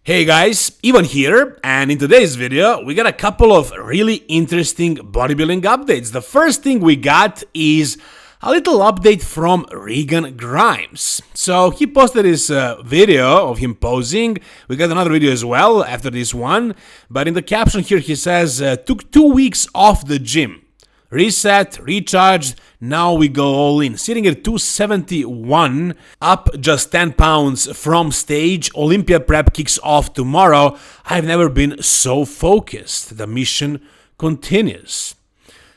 Hey guys, Ivan here, and in today's video we got a couple of really interesting bodybuilding updates. The first thing we got is a little update from Regan Grimes. So he posted this video of him posing. We got another video as well after this one, but in the caption here he says, took 2 weeks off the gym. Reset, recharged, now we go all in. Sitting at 271, up just 10 pounds from stage. Olympia prep kicks off tomorrow. I've never been so focused. The mission continues.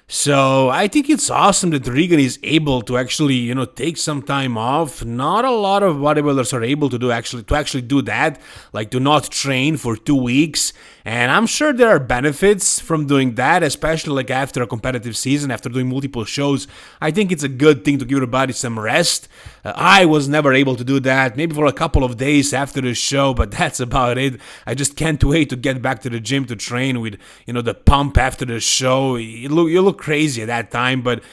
So I think it's awesome that Regan is able to actually, take some time off. Not a lot of bodybuilders are able to actually do that, like to not train for 2 weeks. And I'm sure there are benefits from doing that, especially like after a competitive season, after doing multiple shows. I think it's a good thing to give your body some rest. I was never able to do that, maybe for a couple of days after the show, but that's about it. I just can't wait to get back to the gym to train with, the pump after the show. You look crazy at that time, but,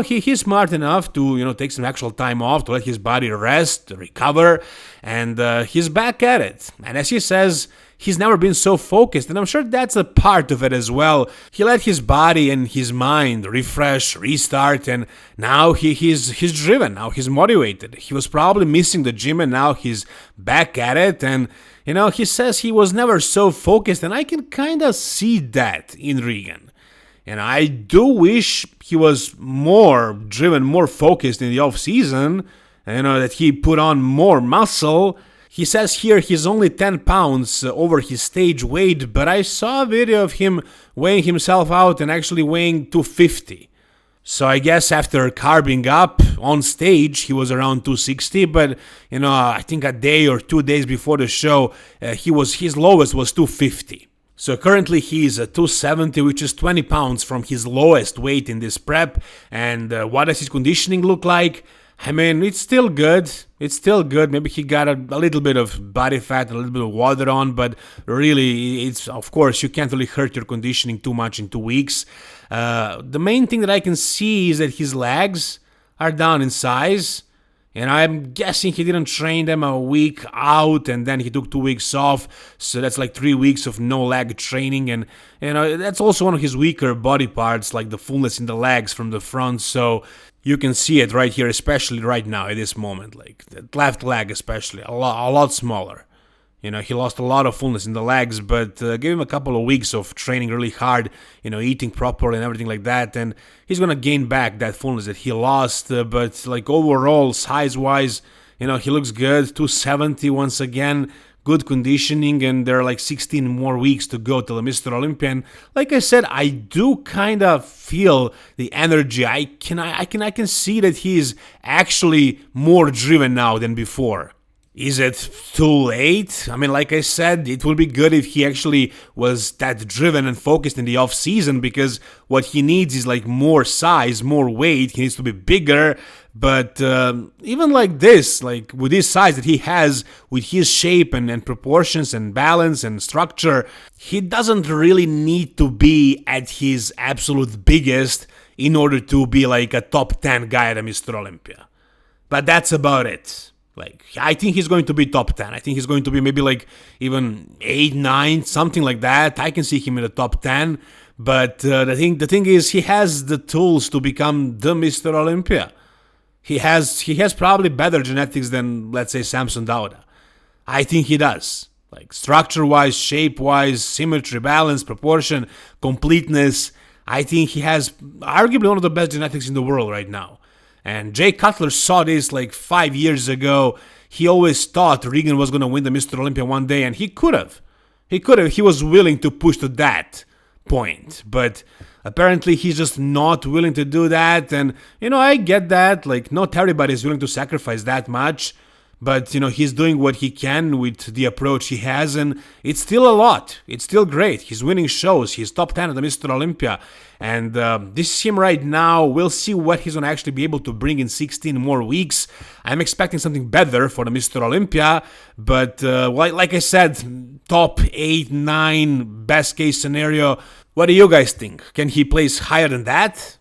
he's smart enough to, take some actual time off to let his body rest, recover, and he's back at it. And as he says, he's never been so focused, and I'm sure that's a part of it as well. He let his body and his mind refresh, restart, and now he's driven, now he's motivated. He was probably missing the gym, and now he's back at it, and he says he was never so focused, and I can kind of see that in Regan. And I do wish he was more driven, more focused in the off-season, that he put on more muscle. He says here he's only 10 pounds over his stage weight, but I saw a video of him weighing himself out and actually weighing 250. So I guess after carbing up on stage, he was around 260, but, I think a day or 2 days before the show, his lowest was 250. So currently he's at 270, which is 20 pounds from his lowest weight in this prep. And what does his conditioning look like? I mean, it's still good. It's still good. Maybe he got a little bit of body fat, a little bit of water on, but really, it's, of course, you can't really hurt your conditioning too much in 2 weeks. The main thing that I can see is that his legs are down in size, and I'm guessing he didn't train them a week out, and then he took 2 weeks off, so that's like 3 weeks of no leg training, and that's also one of his weaker body parts, like the fullness in the legs from the front, so you can see it right here, especially right now at this moment, like the left leg especially, a lot smaller. He lost a lot of fullness in the legs, but give him a couple of weeks of training really hard, eating properly and everything like that, and he's going to gain back that fullness that he lost, but like overall, size-wise, he looks good, 270 once again, good conditioning, and there are like 16 more weeks to go till the Mr. Olympian. Like I said, I do kind of feel the energy. I can see that he is actually more driven now than before. Is it too late? I mean, like I said, it would be good if he actually was that driven and focused in the off-season, because what he needs is like more size, more weight. He needs to be bigger. But even like this, like with this size that he has, with his shape and proportions and balance and structure, he doesn't really need to be at his absolute biggest in order to be like a top 10 guy at a Mr. Olympia. But that's about it. Like, I think he's going to be top 10. I think he's going to be maybe like even 8, 9, something like that. I can see him in the top 10. But the thing is, he has the tools to become the Mr. Olympia. He has probably better genetics than, let's say, Samson Dauda. I think he does. Like, structure-wise, shape-wise, symmetry, balance, proportion, completeness. I think he has arguably one of the best genetics in the world right now. And Jay Cutler saw this like 5 years ago. He always thought Regan was going to win the Mr. Olympia one day, and he could have. He was willing to push to that point. But apparently he's just not willing to do that. And, I get that. Like, not everybody is willing to sacrifice that much. But, he's doing what he can with the approach he has, and it's still a lot. It's still great. He's winning shows. He's top 10 at the Mr. Olympia. And this is him right now. We'll see what he's going to actually be able to bring in 16 more weeks. I'm expecting something better for the Mr. Olympia. But like I said, top 8, 9, best case scenario. What do you guys think? Can he place higher than that?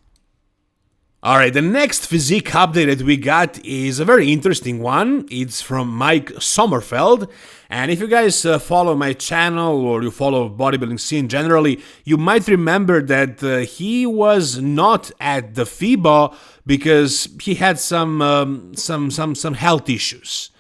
Alright, the next physique update that we got is a very interesting one. It's from Mike Sommerfeld. And if you guys follow my channel or you follow bodybuilding scene generally, you might remember that he was not at the FIBA because he had some health issues.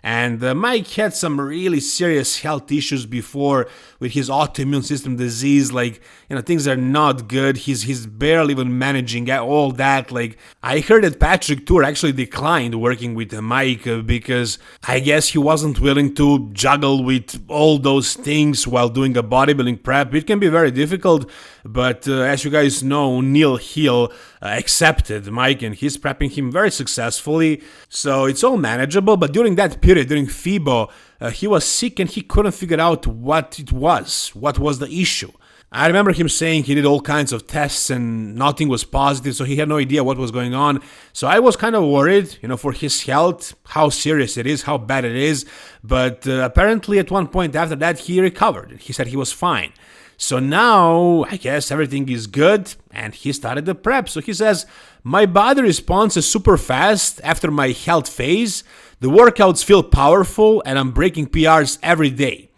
And Mike had some really serious health issues before with his autoimmune system disease. Like, things are not good. He's barely even managing all that. Like, I heard that Patrick Tour actually declined working with Mike because I guess he wasn't willing to juggle with all those things while doing a bodybuilding prep. It can be very difficult, but as you guys know, Neil Hill accepted Mike and he's prepping him very successfully. So it's all manageable, but during that period, during FIBO, he was sick and he couldn't figure out what it was. What was the issue? I remember him saying he did all kinds of tests and nothing was positive, so he had no idea what was going on. So I was kind of worried, for his health, how serious it is, how bad it is. But apparently at one point after that, he recovered. He said he was fine. So now, I guess everything is good, and he started the prep. So he says, my body response is super fast after my health phase. The workouts feel powerful, and I'm breaking PRs every day.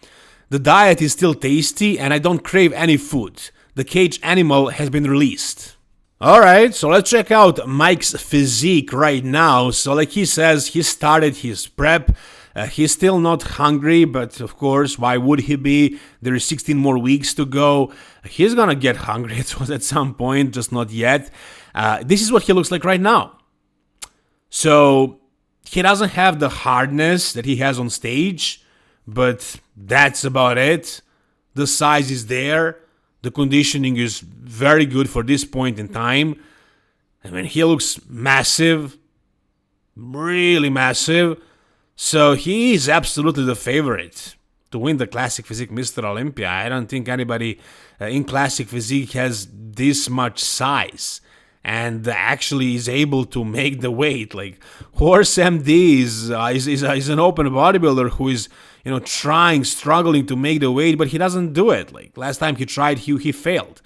The diet is still tasty, and I don't crave any food. The caged animal has been released. Alright, so let's check out Mike's physique right now. So like he says, he started his prep. He's still not hungry, but of course, why would he be? There is 16 more weeks to go. He's gonna get hungry at some point, just not yet. This is what he looks like right now. So he doesn't have the hardness that he has on stage, but that's about it. The size is there. The conditioning is very good for this point in time. I mean, he looks massive, really massive. So he is absolutely the favorite to win the Classic Physique Mr. Olympia. I don't think anybody in Classic Physique has this much size and actually is able to make the weight. Like, Horse MD is an open bodybuilder who is, struggling to make the weight, but he doesn't do it. Like, last time he tried, he failed.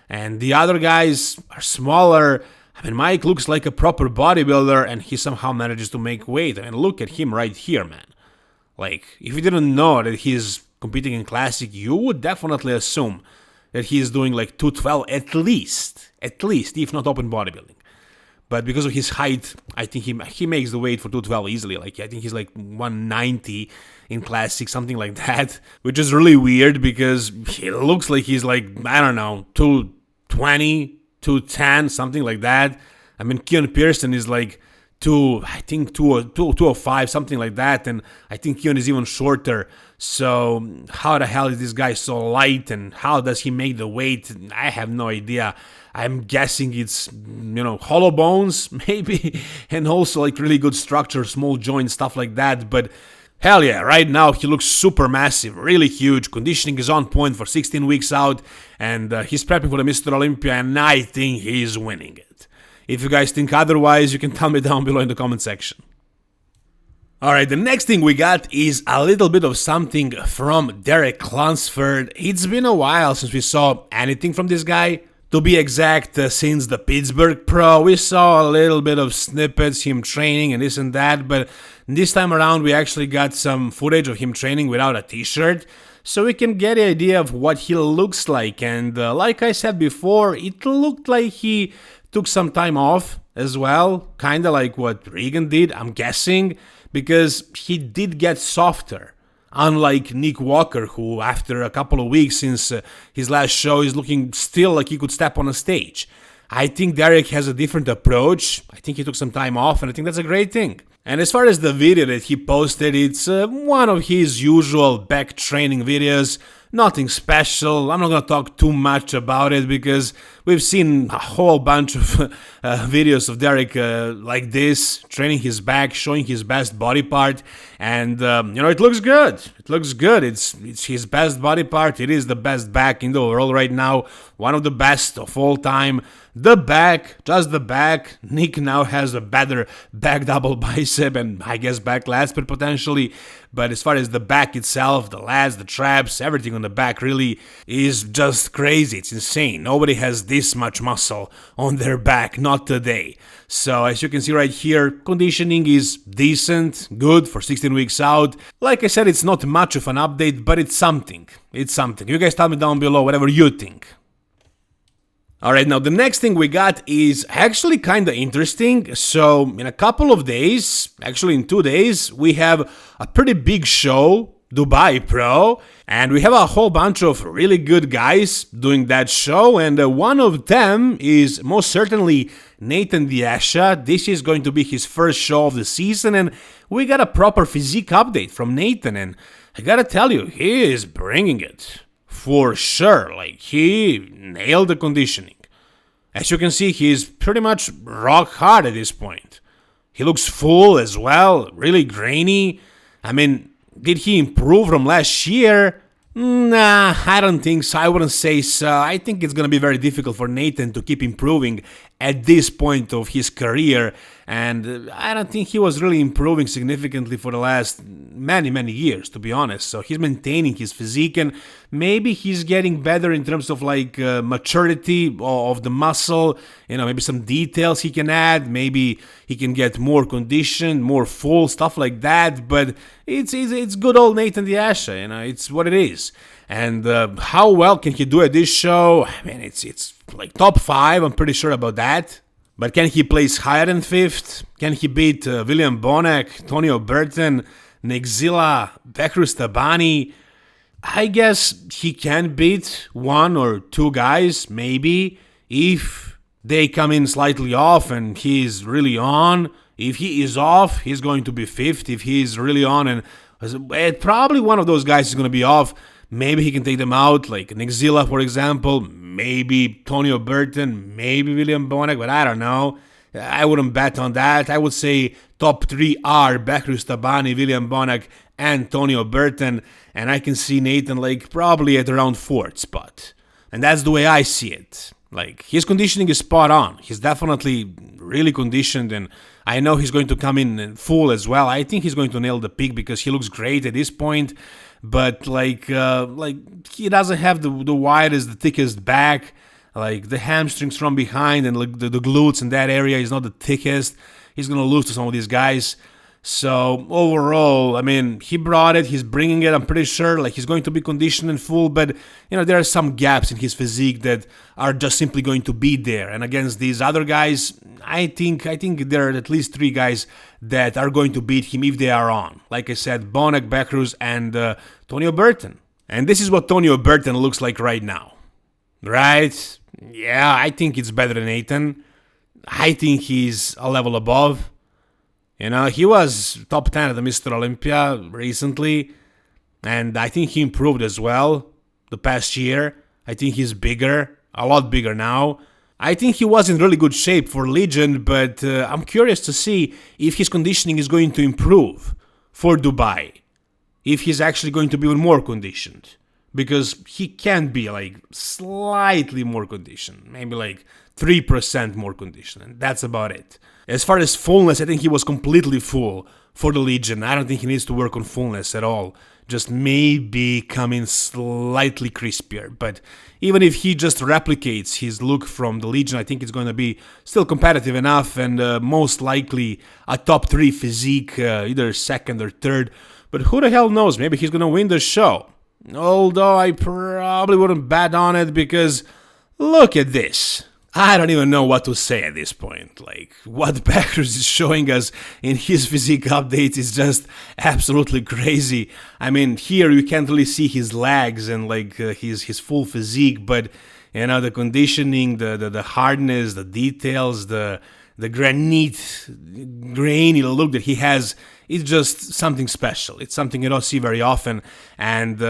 And the other guys are smaller. I mean, Mike looks like a proper bodybuilder, and he somehow manages to make weight. I mean, look at him right here, man. Like, if you didn't know that he's competing in Classic, you would definitely assume that he is doing like 212 at least, if not open bodybuilding. But because of his height, I think he makes the weight for 212 easily. Like, I think he's like 190 in Classic, something like that, which is really weird because he looks like he's like, I don't know, 220, 210, something like that. I mean, Keon Pearson is like 205, something like that, and I think Keon is even shorter. So how the hell is this guy so light, and how does he make the weight? I have no idea. I'm guessing it's, hollow bones, maybe, and also like really good structure, small joints, stuff like that. But hell yeah, right now he looks super massive, really huge. Conditioning is on point for 16 weeks out, and he's prepping for the Mr. Olympia, and I think he's winning it. If you guys think otherwise, you can tell me down below in the comment section. Alright, the next thing we got is a little bit of something from Derek Lunsford. It's been a while since we saw anything from this guy. To be exact, since the Pittsburgh Pro, we saw a little bit of snippets, him training and this and that, but this time around we actually got some footage of him training without a t-shirt, so we can get an idea of what he looks like. And like I said before, it looked like he took some time off as well, kinda like what Regan did, I'm guessing, because he did get softer. Unlike Nick Walker, who after a couple of weeks since his last show is looking still like he could step on a stage. I think Derek has a different approach. I think he took some time off, and I think that's a great thing. And as far as the video that he posted, it's one of his usual back training videos. Nothing special. I'm not going to talk too much about it because we've seen a whole bunch of videos of Derek like this, training his back, showing his best body part, and it looks good. It looks good. It's his best body part. It is the best back in the world right now. One of the best of all time. The back, just the back. Nick now has a better back double bicep and I guess back lats, but potentially. But as far as the back itself, the lats, the traps, everything on on the back really is just crazy. It's insane. Nobody has this much muscle on their back, not today. So as you can see right here, conditioning is decent, good for 16 weeks out. Like I said, it's not much of an update, but it's something. It's something. You guys tell me down below whatever you think. Alright, now the next thing we got is actually kinda interesting. So in a couple of days, actually in 2 days, we have a pretty big show, Dubai Pro, and we have a whole bunch of really good guys doing that show, and one of them is most certainly Nathan the Asha. This is going to be his first show of the season, and we got a proper physique update from Nathan, and I gotta tell you, he is bringing it. For sure, like, he nailed the conditioning. As you can see, he's pretty much rock hard at this point. He looks full as well, really grainy. I mean, did he improve from last year? Nah, I don't think so. I wouldn't say so. I think it's gonna be very difficult for Nathan to keep improving at this point of his career, and I don't think he was really improving significantly for the last many years, to be honest. So he's maintaining his physique, and maybe he's getting better in terms of like maturity of the muscle, you know, maybe some details he can add, maybe he can get more conditioned, more full, stuff like that, but it's good old Nathan the Asha, you know, it's what it is. And how well can he do at this show? I mean, it's like top 5, I'm pretty sure about that. But can he place higher than 5th? Can he beat William Bonek, Tonio Burton, Nexila, Behrouz Tabani? I guess he can beat 1 or 2 guys, maybe, if they come in slightly off and he's really on. If he is off, he's going to be 5th. If he's really on, and probably one of those guys is going to be off, maybe he can take them out, like Nexila, for example, maybe Tonio Burton, maybe William Bonek, but I don't know. I wouldn't bet on that. I would say top 3 are Behrouz Tabani, William Bonek, and Tonio Burton, and I can see Nathan like probably at around 4th spot. And that's the way I see it. Like, his conditioning is spot on. He's definitely really conditioned, and I know he's going to come in full as well. I think he's going to nail the peak because he looks great at this point. But like he doesn't have the widest, the thickest back. Like, the hamstrings from behind and like the glutes in that area is not the thickest. He's gonna lose to some of these guys. So overall, I mean, he brought it, he's bringing it, I'm pretty sure. Like, he's going to be conditioned and full, but you know, there are some gaps in his physique that are just simply going to be there. And against these other guys, I think there are at least 3 guys that are going to beat him if they are on. Like I said, Bonek, Behrouz, and Tonio Burton. And this is what Tonio Burton looks like right now. Right? Yeah, I think it's better than Nathan. I think he's a level above. You know, he was top 10 at the Mr. Olympia recently, and I think he improved as well the past year. I think he's bigger, a lot bigger now. I think he was in really good shape for Legion, but I'm curious to see if his conditioning is going to improve for Dubai. If he's actually going to be even more conditioned. Because he can be like slightly more conditioned, maybe like 3% more conditioned, and that's about it. As far as fullness, I think he was completely full for the Legion. I don't think he needs to work on fullness at all. Just maybe come in slightly crispier. But even if he just replicates his look from the Legion, I think it's going to be still competitive enough and most likely a top 3 physique, either 2nd or 3rd. But who the hell knows? Maybe he's going to win the show. Although I probably wouldn't bet on it because look at this. I don't even know what to say at this point. Like, what Behrouz is showing us in his physique updates is just absolutely crazy. I mean, here you can't really see his legs and like his full physique, but you know, the conditioning, the hardness, the details, the grainy look that he has, it's just something special. It's something you don't see very often, and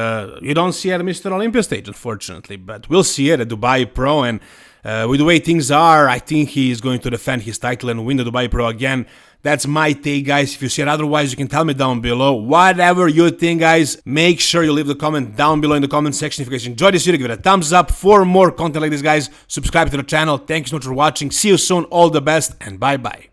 you don't see it at Mr. Olympia stage, unfortunately, but we'll see it at Dubai Pro, and with the way things are, I think he is going to defend his title and win the Dubai Pro again. That's my take, guys. If you see it otherwise, you can tell me down below. Whatever you think, guys, make sure you leave the comment down below in the comment section. If you guys enjoyed this video, give it a thumbs up. For more content like this, guys, subscribe to the channel. Thank you so much for watching. See you soon. All the best, and bye-bye.